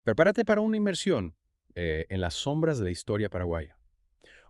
Prepárate para una inmersión en las sombras de la historia paraguaya.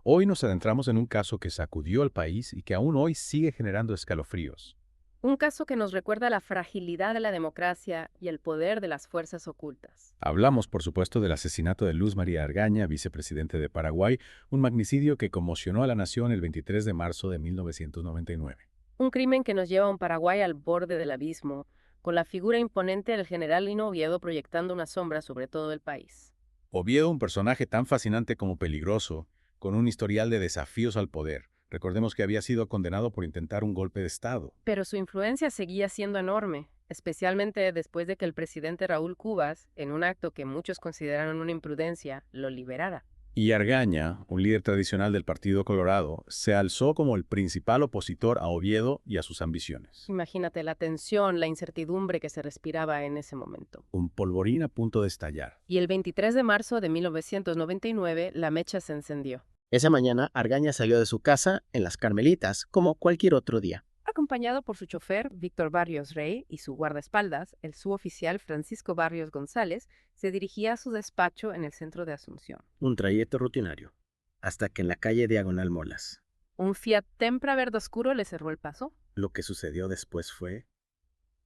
Hoy nos adentramos en un caso que sacudió al país y que aún hoy sigue generando escalofríos. Un caso que nos recuerda la fragilidad de la democracia y el poder de las fuerzas ocultas. Hablamos, por supuesto, del asesinato de Luz María Argaña, vicepresidente de Paraguay, un magnicidio que conmocionó a la nación el 23 de marzo de 1999. Un crimen que nos lleva a un Paraguay al borde del abismo, con la figura imponente del general Lino Oviedo proyectando una sombra sobre todo el país. Oviedo, un personaje tan fascinante como peligroso, con un historial de desafíos al poder. Recordemos que había sido condenado por intentar un golpe de Estado. Pero su influencia seguía siendo enorme, especialmente después de que el presidente Raúl Cubas, en un acto que muchos consideraron una imprudencia, lo liberara. Y Argaña, un líder tradicional del Partido Colorado, se alzó como el principal opositor a Oviedo y a sus ambiciones. Imagínate la tensión, la incertidumbre que se respiraba en ese momento. Un polvorín a punto de estallar. Y el 23 de marzo de 1999, la mecha se encendió. Esa mañana, Argaña salió de su casa en Las Carmelitas, como cualquier otro día. Acompañado por su chofer, Víctor Barrios Rey, y su guardaespaldas, el suboficial Francisco Barrios González, se dirigía a su despacho en el centro de Asunción. Un trayecto rutinario, hasta que en la calle Diagonal Molas. Un Fiat Tempra verde oscuro le cerró el paso. Lo que sucedió después fue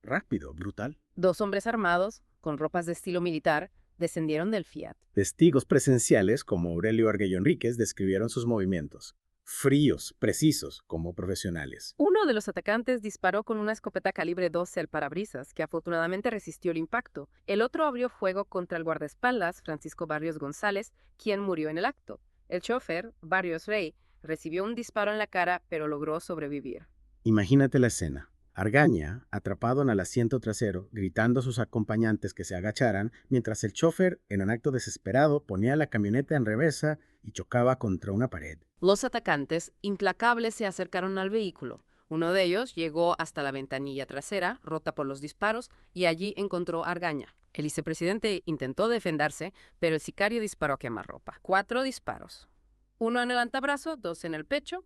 rápido, brutal. Dos hombres armados, con ropas de estilo militar, descendieron del Fiat. Testigos presenciales, como Aurelio Arguello Enríquez, describieron sus movimientos. Fríos, precisos, como profesionales. Uno de los atacantes disparó con una escopeta calibre 12 al parabrisas, que afortunadamente resistió el impacto. El otro abrió fuego contra el guardaespaldas, Francisco Barrios González, quien murió en el acto. El chofer, Barrios Rey, recibió un disparo en la cara, pero logró sobrevivir. Imagínate la escena. Argaña, atrapado en el asiento trasero, gritando a sus acompañantes que se agacharan, mientras el chofer, en un acto desesperado, ponía la camioneta en reversa y chocaba contra una pared. Los atacantes, implacables, se acercaron al vehículo. Uno de ellos llegó hasta la ventanilla trasera, rota por los disparos, y allí encontró a Argaña. El vicepresidente intentó defenderse, pero el sicario disparó a quemarropa. 4 disparos. Uno en el antebrazo, 2 en el pecho,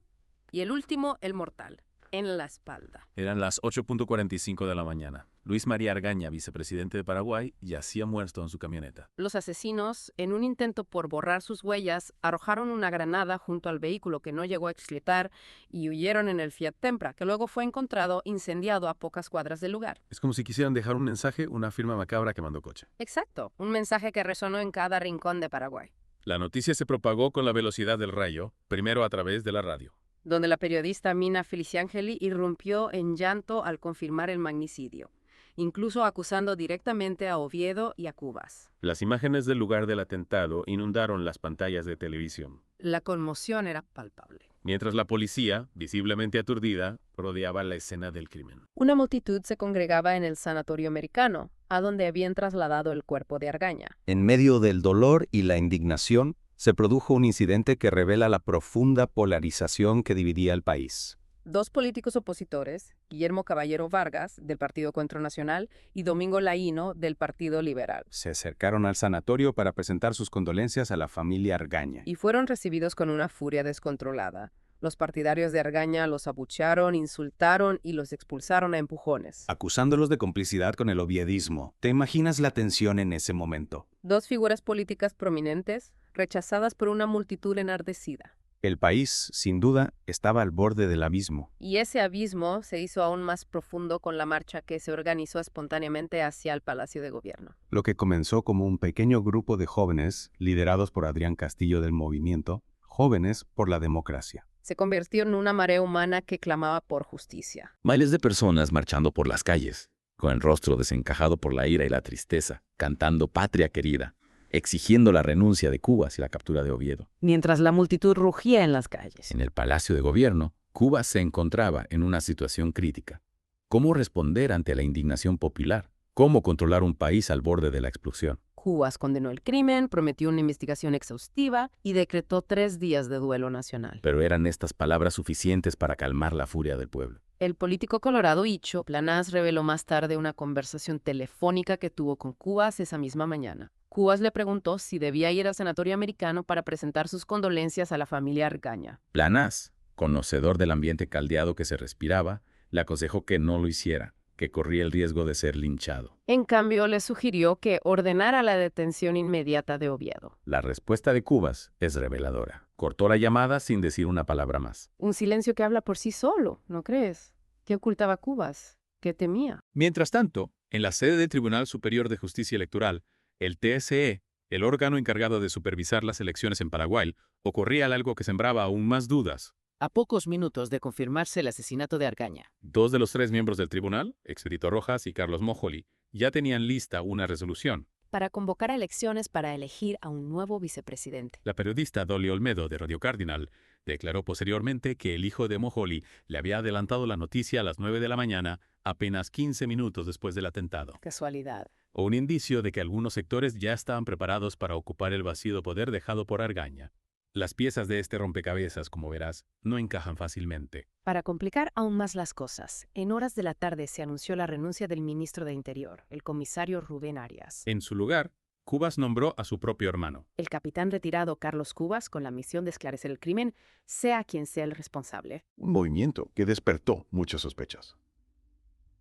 y el último, el mortal, en la espalda. Eran las 8:45 de la mañana. Luis María Argaña, vicepresidente de Paraguay, yacía muerto en su camioneta. Los asesinos, en un intento por borrar sus huellas, arrojaron una granada junto al vehículo que no llegó a explotar y huyeron en el Fiat Tempra, que luego fue encontrado incendiado a pocas cuadras del lugar. Es como si quisieran dejar un mensaje, una firma macabra quemando coche. Exacto, un mensaje que resonó en cada rincón de Paraguay, La noticia se propagó con la velocidad del rayo, primero a través de la radio. donde la periodista Mina Feliciangeli irrumpió en llanto al confirmar el magnicidio, incluso acusando directamente a Oviedo y a Cubas. Las imágenes del lugar del atentado inundaron las pantallas de televisión, La conmoción era palpable. mientras la policía, visiblemente aturdida, rodeaba la escena del crimen. Una multitud se congregaba en el sanatorio americano, a donde habían trasladado el cuerpo de Argaña. En medio del dolor y la indignación, se produjo un incidente que revela la profunda polarización que dividía el país. Dos políticos opositores, Guillermo Caballero Vargas, del Partido Encuentro Nacional, y Domingo Laíno, del Partido Liberal, Se acercaron al sanatorio para presentar sus condolencias a la familia Argaña. y fueron recibidos con una furia descontrolada. Los partidarios de Argaña los abuchearon, insultaron y los expulsaron a empujones. Acusándolos de complicidad con el oviedismo. ¿Te imaginas la tensión en ese momento? Dos figuras políticas prominentes, rechazadas por una multitud enardecida. El país, sin duda, estaba al borde del abismo. Y ese abismo se hizo aún más profundo con la marcha que se organizó espontáneamente hacia el Palacio de Gobierno. Lo que comenzó como un pequeño grupo de jóvenes, liderados por Adrián Castillo del Movimiento, Jóvenes por la Democracia. Se convirtió en una marea humana que clamaba por justicia. Miles de personas marchando por las calles, con el rostro desencajado por la ira y la tristeza, cantando Patria querida, exigiendo la renuncia de Cubas y la captura de Oviedo. Mientras la multitud rugía en las calles. En el Palacio de Gobierno, Cubas se encontraba en una situación crítica. ¿Cómo responder ante la indignación popular? ¿Cómo controlar un país al borde de la explosión? Cubas condenó el crimen, prometió una investigación exhaustiva y decretó 3 días de duelo nacional. Pero eran estas palabras suficientes para calmar la furia del pueblo. El político colorado Icho Planás reveló más tarde una conversación telefónica que tuvo con Cubas esa misma mañana. Cubas le preguntó si debía ir al sanatorio americano para presentar sus condolencias a la familia Argaña. Planás, conocedor del ambiente caldeado que se respiraba, le aconsejó que no lo hiciera. que corría el riesgo de ser linchado. En cambio, le sugirió que ordenara la detención inmediata de Oviedo. La respuesta de Cubas es reveladora. Cortó la llamada sin decir una palabra más. Un silencio que habla por sí solo, ¿no crees? ¿Qué ocultaba Cubas? ¿Qué temía? Mientras tanto, en la sede del Tribunal Superior de Justicia Electoral, el TSE, el órgano encargado de supervisar las elecciones en Paraguay, ocurría algo que sembraba aún más dudas. A pocos minutos de confirmarse el asesinato de Argaña, 2 de los 3 miembros del tribunal, Expedito Rojas y Carlos Mójoli, ya tenían lista una resolución. Para convocar a elecciones para elegir a un nuevo vicepresidente. La periodista Dolly Olmedo de Radio Cardinal declaró posteriormente que el hijo de Mójoli le había adelantado la noticia a las 9 de la mañana, apenas 15 minutos después del atentado. Casualidad. O un indicio de que algunos sectores ya estaban preparados para ocupar el vacío poder dejado por Argaña. Las piezas de este rompecabezas, como verás, no encajan fácilmente. Para complicar aún más las cosas, en horas de la tarde se anunció la renuncia del ministro de Interior, el comisario Rubén Arias. En su lugar, Cubas nombró a su propio hermano. El capitán retirado Carlos Cubas, con la misión de esclarecer el crimen, sea quien sea el responsable. Un movimiento que despertó muchas sospechas.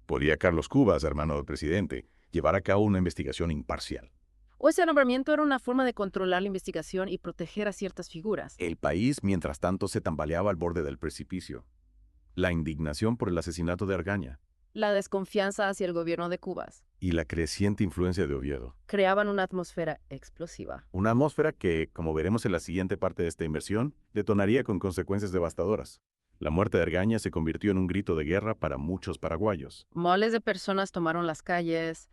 ¿Podía Carlos Cubas, hermano del presidente, llevar a cabo una investigación imparcial? ¿O ese nombramiento era una forma de controlar la investigación y proteger a ciertas figuras? El país, mientras tanto, se tambaleaba al borde del precipicio. La indignación por el asesinato de Argaña La desconfianza hacia el gobierno de Cubas y la creciente influencia de Oviedo. creaban una atmósfera explosiva. Una atmósfera que, como veremos en la siguiente parte de esta inversión, detonaría con consecuencias devastadoras. La muerte de Argaña se convirtió en un grito de guerra para muchos paraguayos. Miles de personas tomaron las calles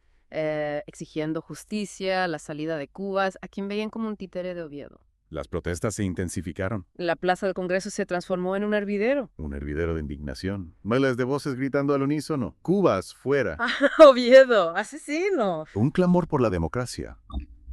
exigiendo justicia, la salida de Cubas, a quien veían como un títere de Oviedo. Las protestas se intensificaron. La plaza del Congreso se transformó en un hervidero. Un hervidero de indignación. Miles de voces gritando al unísono. ¡Cubas, fuera! ¡Oviedo! ¡Asesino! Un clamor por la democracia.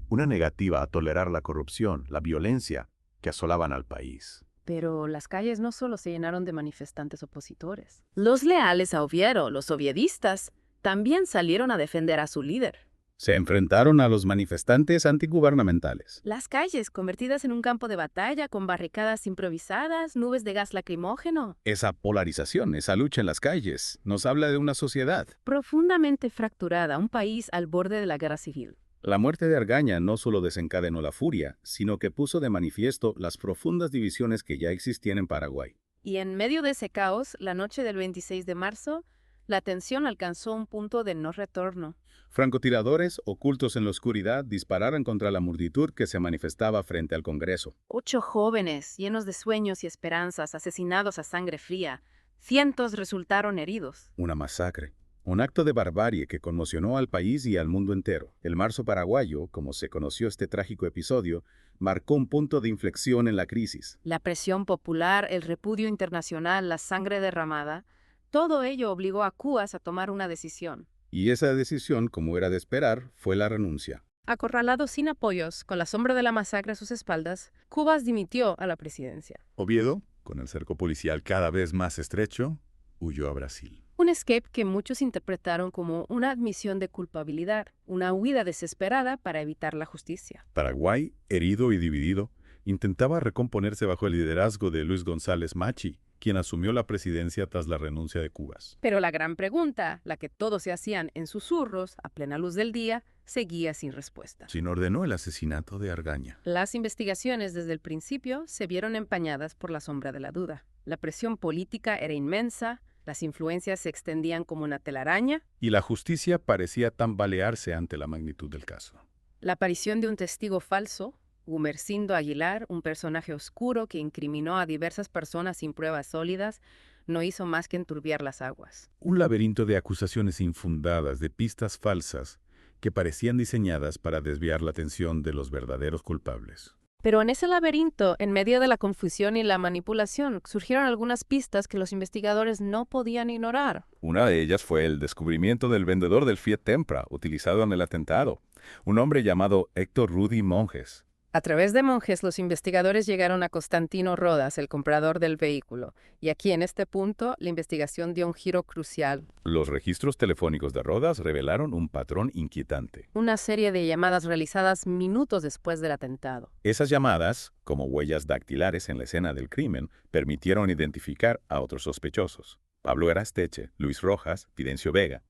Una negativa a tolerar la corrupción, la violencia que asolaban al país. Pero las calles no solo se llenaron de manifestantes opositores. Los leales a Oviedo, los oviedistas, también salieron a defender a su líder. Se enfrentaron a los manifestantes antigubernamentales. Las calles, convertidas en un campo de batalla, con barricadas improvisadas, nubes de gas lacrimógeno. Esa polarización, esa lucha en las calles, nos habla de una sociedad. Profundamente fracturada, un país al borde de la guerra civil. La muerte de Argaña no solo desencadenó la furia, sino que puso de manifiesto las profundas divisiones que ya existían en Paraguay. Y en medio de ese caos, la noche del 26 de marzo, la tensión alcanzó un punto de no retorno. Francotiradores, ocultos en la oscuridad, dispararon contra la multitud que se manifestaba frente al Congreso. 8 jóvenes, llenos de sueños y esperanzas, asesinados a sangre fría. Cientos resultaron heridos. Una masacre. Un acto de barbarie que conmocionó al país y al mundo entero. El marzo paraguayo, como se conoció este trágico episodio, marcó un punto de inflexión en la crisis. La presión popular, el repudio internacional, la sangre derramada, todo ello obligó a Cubas a tomar una decisión. Y esa decisión, como era de esperar, fue la renuncia. Acorralado sin apoyos, con la sombra de la masacre a sus espaldas, Cubas dimitió a la presidencia. Oviedo, con el cerco policial cada vez más estrecho, huyó a Brasil. Un escape que muchos interpretaron como una admisión de culpabilidad, una huida desesperada para evitar la justicia. Paraguay, herido y dividido, intentaba recomponerse bajo el liderazgo de Luis González Machi, quien asumió la presidencia tras la renuncia de Cubas. Pero la gran pregunta, la que todos se hacían en susurros, a plena luz del día, seguía sin respuesta. ¿Quién ordenó el asesinato de Argaña? Las investigaciones desde el principio se vieron empañadas por la sombra de la duda. La presión política era inmensa, las influencias se extendían como una telaraña. Y la justicia parecía tambalearse ante la magnitud del caso. La aparición de un testigo falso, Gumersindo Aguilar, un personaje oscuro que incriminó a diversas personas sin pruebas sólidas, no hizo más que enturbiar las aguas. Un laberinto de acusaciones infundadas, de pistas falsas, que parecían diseñadas para desviar la atención de los verdaderos culpables. Pero en ese laberinto, en medio de la confusión y la manipulación, surgieron algunas pistas que los investigadores no podían ignorar. Una de ellas fue el descubrimiento del vendedor del Fiat Tempra utilizado en el atentado, un hombre llamado Héctor Rudy Monjes. A través de Monjes, los investigadores llegaron a Constantino Rodas, el comprador del vehículo, y aquí en este punto la investigación dio un giro crucial. Los registros telefónicos de Rodas revelaron un patrón inquietante. Una serie de llamadas realizadas minutos después del atentado. Esas llamadas, como huellas dactilares en la escena del crimen, permitieron identificar a otros sospechosos. Pablo Erasteche, Luis Rojas, Fidencio Vega.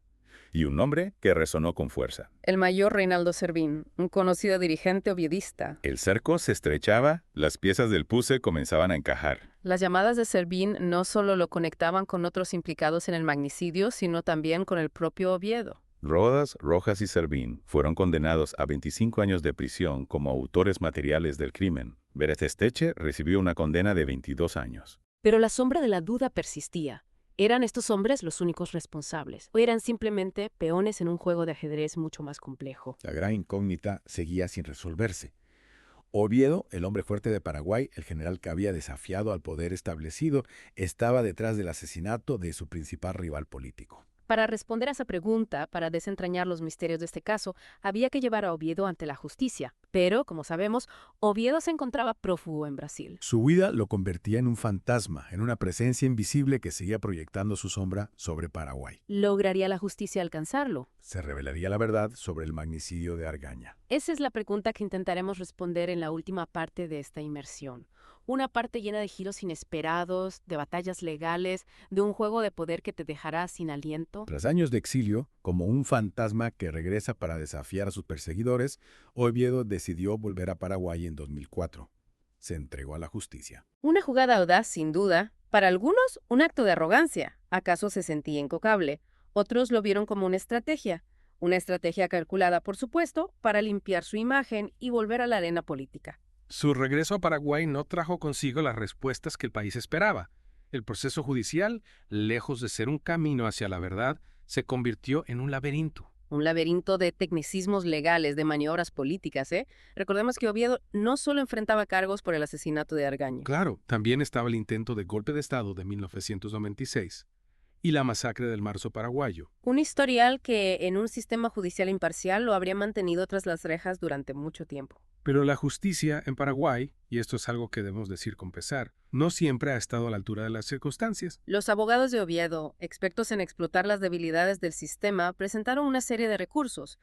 y un nombre que resonó con fuerza. El mayor Reinaldo Servín, un conocido dirigente oviedista. El cerco se estrechaba, las piezas del puzzle comenzaban a encajar. Las llamadas de Servín no solo lo conectaban con otros implicados en el magnicidio, sino también con el propio Oviedo. Rodas, Rojas y Servín fueron condenados a 25 años de prisión como autores materiales del crimen. Berestesteche recibió una condena de 22 años. Pero la sombra de la duda persistía. ¿Eran estos hombres los únicos responsables? ¿O eran simplemente peones en un juego de ajedrez mucho más complejo? La gran incógnita seguía sin resolverse. Oviedo, el hombre fuerte de Paraguay, el general que había desafiado al poder establecido, estaba detrás del asesinato de su principal rival político. Para responder a esa pregunta, para desentrañar los misterios de este caso, había que llevar a Oviedo ante la justicia. Pero, como sabemos, Oviedo se encontraba prófugo en Brasil. Su huida lo convertía en un fantasma, en una presencia invisible que seguía proyectando su sombra sobre Paraguay. ¿Lograría la justicia alcanzarlo? Se revelaría la verdad sobre el magnicidio de Argaña. Esa es la pregunta que intentaremos responder en la última parte de esta inmersión. Una parte llena de giros inesperados, de batallas legales, de un juego de poder que te dejará sin aliento. Tras años de exilio, como un fantasma que regresa para desafiar a sus perseguidores, Oviedo decidió volver a Paraguay en 2004. Se entregó a la justicia. Una jugada audaz, sin duda. Para algunos, un acto de arrogancia. ¿Acaso se sentía intocable? Otros lo vieron como una estrategia calculada, por supuesto, para limpiar su imagen y volver a la arena política. Su regreso a Paraguay no trajo consigo las respuestas que el país esperaba. El proceso judicial, lejos de ser un camino hacia la verdad, se convirtió en un laberinto. Un laberinto de tecnicismos legales, de maniobras políticas, ¿eh? Recordemos que Oviedo no solo enfrentaba cargos por el asesinato de Argaña. Claro, también estaba el intento de golpe de Estado de 1996 y la masacre del Marzo Paraguayo. Un historial que en un sistema judicial imparcial lo habría mantenido tras las rejas durante mucho tiempo. Pero la justicia en Paraguay, y esto es algo que debemos decir con pesar, no siempre ha estado a la altura de las circunstancias. Los abogados de Oviedo, expertos en explotar las debilidades del sistema, presentaron una serie de recursos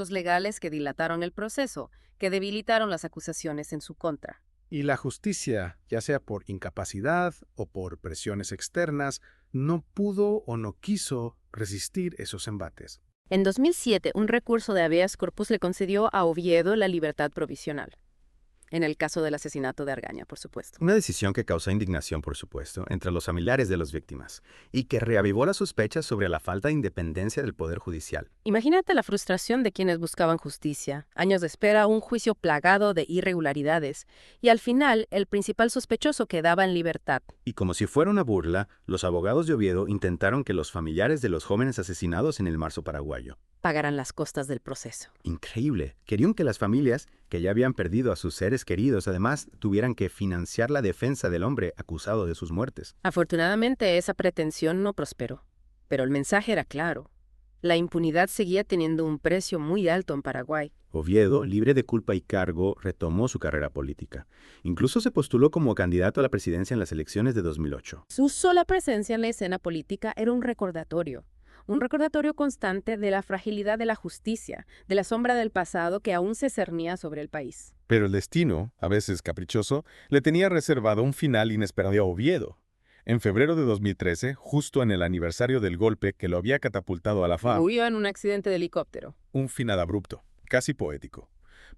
legales que dilataron el proceso, que debilitaron las acusaciones en su contra. Y la justicia, ya sea por incapacidad o por presiones externas, no pudo o no quiso resistir esos embates. En 2007, un recurso de habeas corpus le concedió a Oviedo la libertad provisional. En el caso del asesinato de Argaña, por supuesto. Una decisión que causó indignación, por supuesto, entre los familiares de las víctimas y que reavivó las sospechas sobre la falta de independencia del Poder Judicial. Imagínate la frustración de quienes buscaban justicia, años de espera, un juicio plagado de irregularidades, y al final el principal sospechoso quedaba en libertad. Y como si fuera una burla, los abogados de Oviedo intentaron que los familiares de los jóvenes asesinados en el Marzo Paraguayo pagaran las costas del proceso. Increíble. Querían que las familias, que ya habían perdido a sus seres queridos, además tuvieran que financiar la defensa del hombre acusado de sus muertes. Afortunadamente, esa pretensión no prosperó. Pero el mensaje era claro. La impunidad seguía teniendo un precio muy alto en Paraguay. Oviedo, libre de culpa y cargo, retomó su carrera política. Incluso se postuló como candidato a la presidencia en las elecciones de 2008. Su sola presencia en la escena política era un recordatorio constante de la fragilidad de la justicia, de la sombra del pasado que aún se cernía sobre el país. Pero el destino, a veces caprichoso, le tenía reservado un final inesperado a Oviedo. En febrero de 2013, justo en el aniversario del golpe que lo había catapultado a la fama, Murió en un accidente de helicóptero. un final abrupto, casi poético.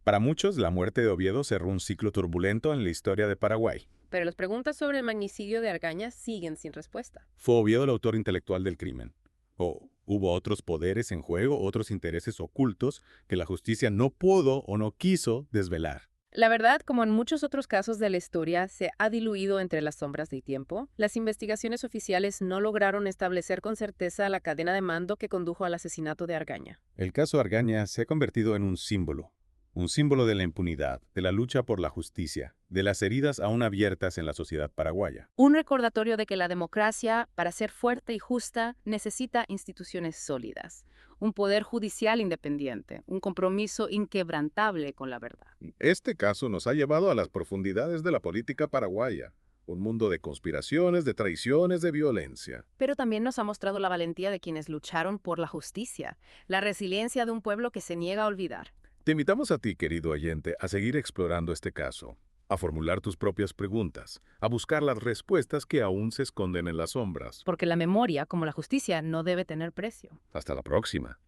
Para muchos, la muerte de Oviedo cerró un ciclo turbulento en la historia de Paraguay. Pero las preguntas sobre el magnicidio de Argaña siguen sin respuesta. ¿Fue Oviedo el autor intelectual del crimen? ¿O hubo otros poderes en juego, otros intereses ocultos que la justicia no pudo o no quiso desvelar? La verdad, como en muchos otros casos de la historia, se ha diluido entre las sombras del tiempo. Las investigaciones oficiales no lograron establecer con certeza la cadena de mando que condujo al asesinato de Argaña. El caso Argaña se ha convertido en un símbolo de la impunidad, de la lucha por la justicia, de las heridas aún abiertas en la sociedad paraguaya. Un recordatorio de que la democracia, para ser fuerte y justa, necesita instituciones sólidas, un poder judicial independiente, un compromiso inquebrantable con la verdad. Este caso nos ha llevado a las profundidades de la política paraguaya. Un mundo de conspiraciones, de traiciones, de violencia. Pero también nos ha mostrado la valentía de quienes lucharon por la justicia, la resiliencia de un pueblo que se niega a olvidar. Te invitamos a ti, querido oyente, a seguir explorando este caso. a formular tus propias preguntas, a buscar las respuestas que aún se esconden en las sombras. Porque la memoria, como la justicia, no debe tener precio. Hasta la próxima.